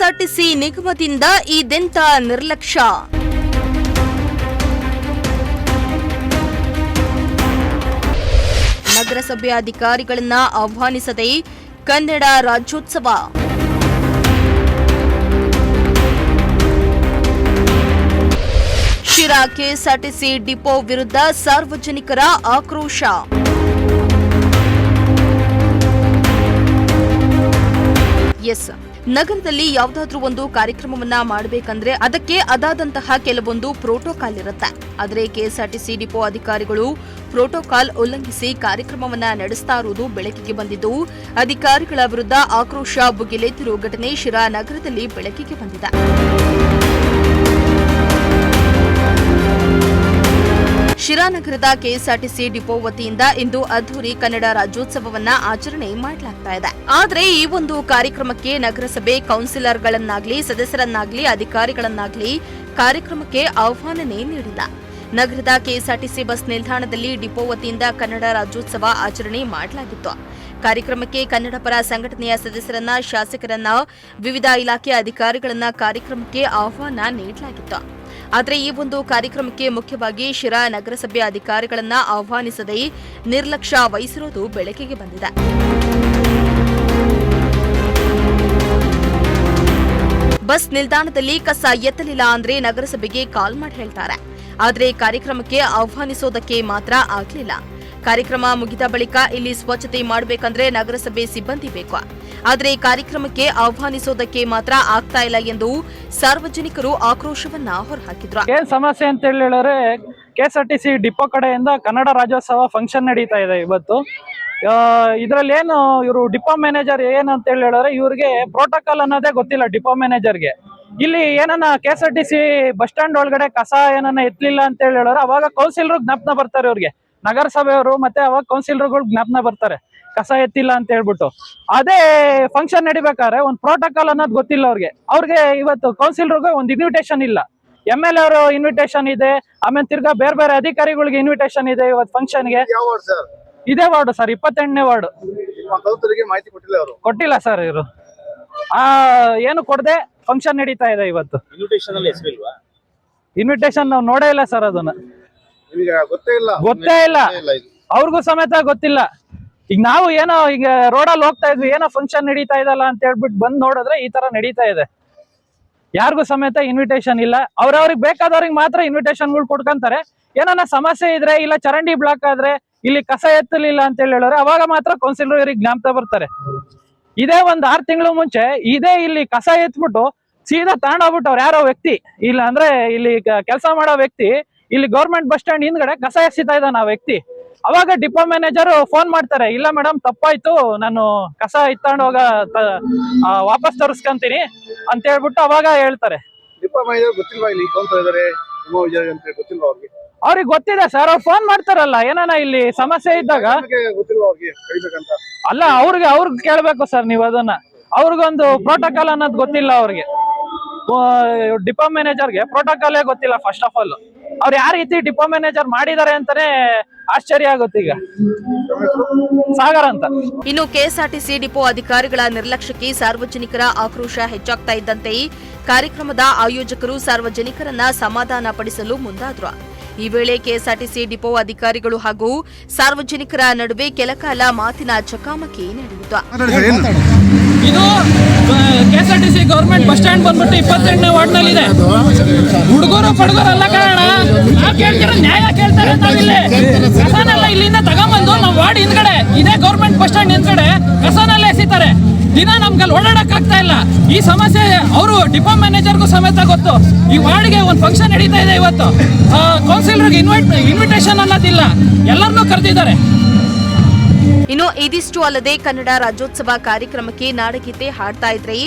KSRTC ನಿಗಮದಿಂದ ಇದೆಂತ ನಿರ್ಲಕ್ಷ್ಯ. ನಗರಸಭೆ ಅಧಿಕಾರಿಗಳನ್ನ ಆಹ್ವಾನಿಸದೆ ಕನ್ನಡ ರಾಜ್ಯೋತ್ಸವ. ಶಿರಾ ಕೆಎಸ್ಆರ್ಟಿಸಿ ಡಿಪೋ ವಿರುದ್ಧ ಸಾರ್ವಜನಿಕರ ಆಕ್ರೋಶ. ಎಸ್, ನಗರದಲ್ಲಿ ಯಾವುದಾದ್ರೂ ಒಂದು ಕಾರ್ಯಕ್ರಮವನ್ನ ಮಾಡಬೇಕಂದ್ರೆ ಅದಕ್ಕೆ ಅದಾದಂತಹ ಕೆಲವೊಂದು ಪ್ರೋಟೋಕಾಲ್ ಇರುತ್ತೆ. ಆದರೆ ಕೆಎಸ್ಆರ್ಟಿಸಿ ಡಿಪೋ ಅಧಿಕಾರಿಗಳು ಪ್ರೋಟೋಕಾಲ್ ಉಲ್ಲಂಘಿಸಿ ಕಾರ್ಯಕ್ರಮವನ್ನ ನಡೆಸ್ತಾ ಇರುವುದು ಬೆಳಕಿಗೆ ಬಂದಿದ್ದು, ಅಧಿಕಾರಿಗಳ ವಿರುದ್ಧ ಆಕ್ರೋಶ ಭುಗಿಲೆದ್ದಿರುವ ಘಟನೆ ಶಿರಾ ನಗರದಲ್ಲಿ ಬೆಳಕಿಗೆ ಬಂದಿದೆ. ಶಿರಾ ನಗರದ ಕೆಎಸ್ಆರ್ಟಿಸಿ ಡಿಪೋ ವತಿಯಿಂದ ಇಂದು ಅದ್ದೂರಿ ಕನ್ನಡ ರಾಜ್ಯೋತ್ಸವವನ್ನ ಆಚರಣೆ ಮಾಡಲಾಗ್ತಾ ಇದೆ. ಆದರೆ ಈ ಒಂದು ಕಾರ್ಯಕ್ರಮಕ್ಕೆ ನಗರಸಭೆ ಕೌನ್ಸಿಲರ್ಗಳನ್ನಾಗ್ಲಿ, ಸದಸ್ಯರನ್ನಾಗ್ಲಿ, ಅಧಿಕಾರಿಗಳನ್ನಾಗ್ಲಿ ಕಾರ್ಯಕ್ರಮಕ್ಕೆ ಆಹ್ವಾನನೆ ನೀಡಿಲ್ಲ. ನಗರದ ಕೆಎಸ್ಆರ್ಟಿಸಿ ಬಸ್ ನಿಲ್ದಾಣದಲ್ಲಿ ಡಿಪೋ ವತಿಯಿಂದ ಕನ್ನಡ ರಾಜ್ಯೋತ್ಸವ ಆಚರಣೆ ಮಾಡಲಾಗಿತ್ತು. ಕಾರ್ಯಕ್ರಮಕ್ಕೆ ಕನ್ನಡ ಪರ ಸಂಘಟನೆಯ ಸದಸ್ಯರನ್ನ, ಶಾಸಕರನ್ನ, ವಿವಿಧ ಇಲಾಖೆ ಅಧಿಕಾರಿಗಳನ್ನ ಕಾರ್ಯಕ್ರಮಕ್ಕೆ ಆಹ್ವಾನ ನೀಡಲಾಗಿತ್ತು. ಆದರೆ ಈ ಒಂದು ಕಾರ್ಯಕ್ರಮಕ್ಕೆ ಮುಖ್ಯವಾಗಿ ಶಿರಾ ನಗರಸಭೆ ಅಧಿಕಾರಿಗಳನ್ನ ಆಹ್ವಾನಿಸದೆ ನಿರ್ಲಕ್ಷ್ಯ ವಹಿಸಿರುವುದು ಬೆಳಕಿಗೆ ಬಂದಿದೆ. ಬಸ್ ನಿಲ್ದಾಣದಲ್ಲಿ ಕಸ ಎತ್ತಲಿಲ್ಲ ಅಂದ್ರೆ ನಗರಸಭೆಗೆ ಕಾಲ್ ಮಾಡಿ ಹೇಳ್ತಾರೆ. ಆದರೆ ಕಾರ್ಯಕ್ರಮಕ್ಕೆ ಆಹ್ವಾನಿಸೋದಕ್ಕೆ ಮಾತ್ರ ಆಗಲಿಲ್ಲ. ಕಾರ್ಯಕ್ರಮ ಮುಗಿದ ಬಳಿಕ ಇಲ್ಲಿ ಸ್ವಚ್ಛತೆ ಮಾಡಬೇಕಂದ್ರೆ ನಗರಸಭೆ ಸಿಬ್ಬಂದಿ ಬೇಕು. ಆದರೆ ಕಾರ್ಯಕ್ರಮಕ್ಕೆ ಆಹ್ವಾನಿಸೋದಕ್ಕೆ ಮಾತ್ರ ಆಗ್ತಾ ಇಲ್ಲ ಎಂದು ಸಾರ್ವಜನಿಕರು ಆಕ್ರೋಶವನ್ನ ಹೊರಹಾಕಿದ್ರು. ಏನ್ ಸಮಸ್ಯೆ ಅಂತ ಹೇಳಿದ್ರೆ, ಕೆಎಸ್ಆರ್ಟಿಸಿ ಡಿಪೋ ಕಡೆಯಿಂದ ಕನ್ನಡ ರಾಜ್ಯೋತ್ಸವ ಫಂಕ್ಷನ್ ನಡೀತಾ ಇದೆ ಇವತ್ತು. ಇದ್ರಲ್ಲಿ ಏನು ಇವರು ಡಿಪೋ ಮ್ಯಾನೇಜರ್ ಏನಂತ ಹೇಳಿದ್ರೆ, ಇವ್ರಿಗೆ ಪ್ರೋಟೋಕಾಲ್ ಅನ್ನೋದೇ ಗೊತ್ತಿಲ್ಲ ಡಿಪೋ ಮ್ಯಾನೇಜರ್ಗೆ. ಇಲ್ಲಿ ಏನನ್ನ ಕೆಎಸ್ಆರ್ಟಿಸಿ ಬಸ್ ಸ್ಟ್ಯಾಂಡ್ ಒಳಗಡೆ ಕಸ ಏನನ್ನ ಎತ್ತಲಿಲ್ಲ ಅಂತ ಹೇಳಿದ್ರೆ ಅವಾಗ ಕೌನ್ಸಿಲರ್ ಜ್ಞಾಪನ ಬರ್ತಾರೆ ಇವ್ರಿಗೆ, ನಗರಸಭೆಯವರು ಮತ್ತೆ ಅವಾಗ ಕೌನ್ಸಿಲರ್ಗಳು ಜ್ಞಾಪನ ಬರ್ತಾರೆ ಕಸ ಎತ್ತಿಲ್ಲ ಅಂತ ಹೇಳ್ಬಿಟ್ಟು. ಅದೇ ಫಂಕ್ಷನ್ ನಡಿಬೇಕಾದ್ರೆ ಒಂದು ಪ್ರೋಟೋಕಾಲ್ ಅನ್ನೋದು ಗೊತ್ತಿಲ್ಲ ಅವ್ರಿಗೆ ಇವತ್ತು ಕೌನ್ಸಿಲರ್ಗೆ ಒಂದು ಇನ್ವಿಟೇಷನ್ ಇಲ್ಲ. MLA ಅವರು ಇನ್ವಿಟೇಷನ್ ಇದೆ, ಆಮೇಲೆ ತಿರ್ಗಾ ಬೇರೆ ಬೇರೆ ಅಧಿಕಾರಿಗಳಿಗೆ ಇನ್ವಿಟೇಷನ್ ಇದೆ ಇವತ್ತು ಫಂಕ್ಷನ್ಗೆ. ಇದೇ ವಾರ್ಡ್ ಸರ್, 28ನೇ ವಾರ್ಡ್. ಕೊಟ್ಟಿಲ್ಲ ಸರ್ ಇವರು, ಏನು ಕೊಡದೆ ಫಂಕ್ಷನ್ ನಡೀತಾ ಇದೆ ಇವತ್ತು. ಇನ್ವಿಟೇಷನ್ ನಾವು ನೋಡೇ ಇಲ್ಲ ಸರ್, ಅದನ್ನ ಗೊತ್ತೇ ಇಲ್ಲ ಅವ್ರಿಗೂ ಸಮೇತ ಗೊತ್ತಿಲ್ಲ. ಈಗ ನಾವು ಏನೋ ಈಗ ರೋಡಲ್ಲಿ ಹೋಗ್ತಾ ಇದ್ವಿ, ಏನೋ ಫಂಕ್ಷನ್ ನಡೀತಾ ಇದಲ್ಲ ಅಂತ ಹೇಳ್ಬಿಟ್ಟು ಬಂದ್ ನೋಡಿದ್ರೆ ಈ ತರ ನಡೀತಾ ಇದೆ. ಯಾರಿಗೂ ಸಮೇತ ಇನ್ವಿಟೇಷನ್ ಇಲ್ಲ. ಅವ್ರವ್ರಿಗೆ ಬೇಕಾದವ್ರಿಗೆ ಮಾತ್ರ ಇನ್ವಿಟೇಷನ್ಗಳು ಕೊಡ್ಕೊಂತಾರೆ. ಏನಾನ ಸಮಸ್ಯೆ ಇದ್ರೆ, ಇಲ್ಲ ಚರಂಡಿ ಬ್ಲಾಕ್ ಆದ್ರೆ, ಇಲ್ಲಿ ಕಸ ಎತ್ತಲಿಲ್ಲ ಅಂತ ಹೇಳಿದ್ರೆ ಅವಾಗ ಮಾತ್ರ ಕೌನ್ಸಿಲರ್ ಇವ್ರಿಗೆ ಜ್ಞಾಪಕ ಬರ್ತಾರೆ. ಇದೇ ಒಂದ್ 6 ತಿಂಗಳು ಮುಂಚೆ ಇದೇ ಇಲ್ಲಿ ಕಸ ಎತ್ಬಿಟ್ಟು ಸೀದಾ ತಗೊಂಡೋಗ್ಬಿಟ್ಟವ್ರು ಯಾರೋ ವ್ಯಕ್ತಿ, ಇಲ್ಲ ಅಂದ್ರೆ ಇಲ್ಲಿ ಕೆಲಸ ಮಾಡೋ ವ್ಯಕ್ತಿ ಇಲ್ಲಿ ಗೌರ್ಮೆಂಟ್ ಬಸ್ ಸ್ಟ್ಯಾಂಡ್ ಹಿಂದ್ಗಡೆ ಕಸ ಎಸಿತಾ ಇದ್ದಾನ ಆ ವ್ಯಕ್ತಿ. ಅವಾಗ ಡಿಪೋ ಮ್ಯಾನೇಜರ್ ಫೋನ್ ಮಾಡ್ತಾರೆ, ಇಲ್ಲ ಮೇಡಮ್ ತಪ್ಪಾಯ್ತು, ನಾನು ಕಸ ಇತ್ತಂಡೋಗ ವಾಪಸ್ ತರಿಸ್ಕೊಂತೀನಿ ಅಂತ ಹೇಳ್ಬಿಟ್ಟು ಅವಾಗ ಹೇಳ್ತಾರೆ. ಡಿಪೋ ಮ್ಯಾನೇಜರ್ ಗೊತ್ತಿಲ್ವಾ ಇಲ್ಲಿ ಇದ್ದಾರೆ ಗೊತ್ತಿಲ್ವಾ ಅವ್ರಿಗೆ? ಅವ್ರಿಗೆ ಗೊತ್ತಿದೆ ಸರ್, ಅವ್ರು ಫೋನ್ ಮಾಡ್ತಾರಲ್ಲ ಏನಾನ ಇಲ್ಲಿ ಸಮಸ್ಯೆ ಇದ್ದಾಗ. ಗೊತ್ತಿಲ್ವಾ ಅವ್ರಿಗೆ ಕಳಿಬೇಕಂತ? ಅಲ್ಲ, ಅವ್ರಿಗೆ ಕೇಳ್ಬೇಕು ಸರ್ ನೀವು ಅದನ್ನ. ಅವ್ರಿಗೊಂದು ಪ್ರೋಟೋಕಾಲ್ ಅನ್ನೋದು ಗೊತ್ತಿಲ್ಲ ಅವ್ರಿಗೆ. ಡಿಪೋ ಮ್ಯಾನೇಜರ್ಗೆ ಪ್ರೋಟೋಕಾಲೇ ಗೊತ್ತಿಲ್ಲ ಫಸ್ಟ್ ಆಫ್ ಆಲ್. ಅವ್ರು ಯಾವ ರೀತಿ ಡಿಪೋ ಮ್ಯಾನೇಜರ್ ಮಾಡಿದ್ದಾರೆ ಅಂತಾನೆ ಆಶ್ಚರ್ಯ ಆಗುತ್ತೆ. ಈಗ ಸಾಗರ್ ಅಂತ. ಇನ್ನು ಕೆಎಸ್ಆರ್ಟಿಸಿ ಡಿಪೋ ಅಧಿಕಾರಿಗಳ ನಿರ್ಲಕ್ಷ್ಯಕ್ಕೆ ಸಾರ್ವಜನಿಕರ ಆಕ್ರೋಶ ಹೆಚ್ಚಾಗ್ತಾ ಇದ್ದಂತೆ ಕಾರ್ಯಕ್ರಮದ ಆಯೋಜಕರು ಸಾರ್ವಜನಿಕರನ್ನ ಸಮಾಧಾನ ಪಡಿಸಲು ಮುಂದಾದ್ರು. ಈ ವೇಳೆ ಕೆಎಸ್ಆರ್ಟಿಸಿ ಡಿಪೋ ಅಧಿಕಾರಿಗಳು ಹಾಗೂ ಸಾರ್ವಜನಿಕರ ನಡುವೆ ಕೆಲಕಾಲ ಮಾತಿನ ಚಕಮಕಿ ನಡೆಯಿತು. ಇದು ಕೆಎಸ್ಆರ್ಟಿಸಿ ಗೌರ್ಮೆಂಟ್ ಬಸ್ ಸ್ಟ್ಯಾಂಡ್ ಬಂದ್ಬಿಟ್ಟು 28ನೇ ವಾರ್ಡ್ ನಲ್ಲಿ ಇದೆ. ಹುಡುಗರು ಪಡುಗರಲ್ಲ ಕಾರಣ ನಾವು ಕೇಳ್ತಿರೋ ನ್ಯಾಯ ಕೇಳ್ತಾರೆ. ನಾವಿಲ್ಲಿ ಕಸನೆಲ್ಲ ಇಲ್ಲಿಂದ ತಗೊಂಬಂದು ನಾವು ವಾರ್ಡ್ ಹಿಂದ್ಗಡೆ ಇದೇ ಗೌರ್ಮೆಂಟ್ ಬಸ್ ಸ್ಟ್ಯಾಂಡ್ ಹಿಂದ್ಗಡೆ ಕಸನೆಲ್ಲ ಎಸಿತಾರೆ. ದಿನ ನಮ್ಗಲ್ಲಿ ಓಡಾಡಕ್ ಆಗ್ತಾ ಇಲ್ಲ. ಈ ಸಮಸ್ಯೆ ಅವರು ಡಿಪೋ ಮ್ಯಾನೇಜರ್ಗೂ ಸಮೇತ ಗೊತ್ತು. ಈ ವಾರ್ಡ್ಗೆ ಒಂದು ಫಂಕ್ಷನ್ ನಡೀತಾ ಇದೆ ಇವತ್ತು. ಕೌನ್ಸಿಲರ್ಗೆ ಇನ್ವಿಟೇಷನ್ ಅನ್ನೋದಿಲ್ಲ, ಎಲ್ಲರನ್ನೂ ಕರೆದಿದ್ದಾರೆ. ಇನ್ನು ಇದಿಷ್ಟು ಅಲ್ಲದೆ ಕನ್ನಡ ರಾಜ್ಯೋತ್ಸವ ಕಾರ್ಯಕ್ರಮಕ್ಕೆ ನಾಡಗೀತೆ ಹಾಡ್ತಾ ಇದ್ರೆ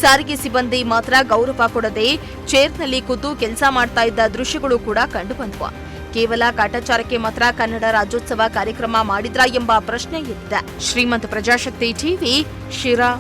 ಸಾರಿಗೆ ಸಿಬ್ಬಂದಿ ಮಾತ್ರ ಗೌರವ ಕೊಡದೆ ಚೇರ್ನಲ್ಲಿ ಕೂತು ಕೆಲಸ ಮಾಡ್ತಾ ಇದ್ದ ದೃಶ್ಯಗಳು ಕೂಡ ಕಂಡುಬಂದವು. ಕೇವಲ ಕಾಟಾಚಾರಕ್ಕೆ ಮಾತ್ರ ಕನ್ನಡ ರಾಜ್ಯೋತ್ಸವ ಕಾರ್ಯಕ್ರಮ ಮಾಡಿದ್ರಾ ಎಂಬ ಪ್ರಶ್ನೆ ಎದ್ದಿದೆ. ಶ್ರೀಮಂತ ಪ್ರಜಾಶಕ್ತಿ ಟಿವಿ, ಶಿರಾ.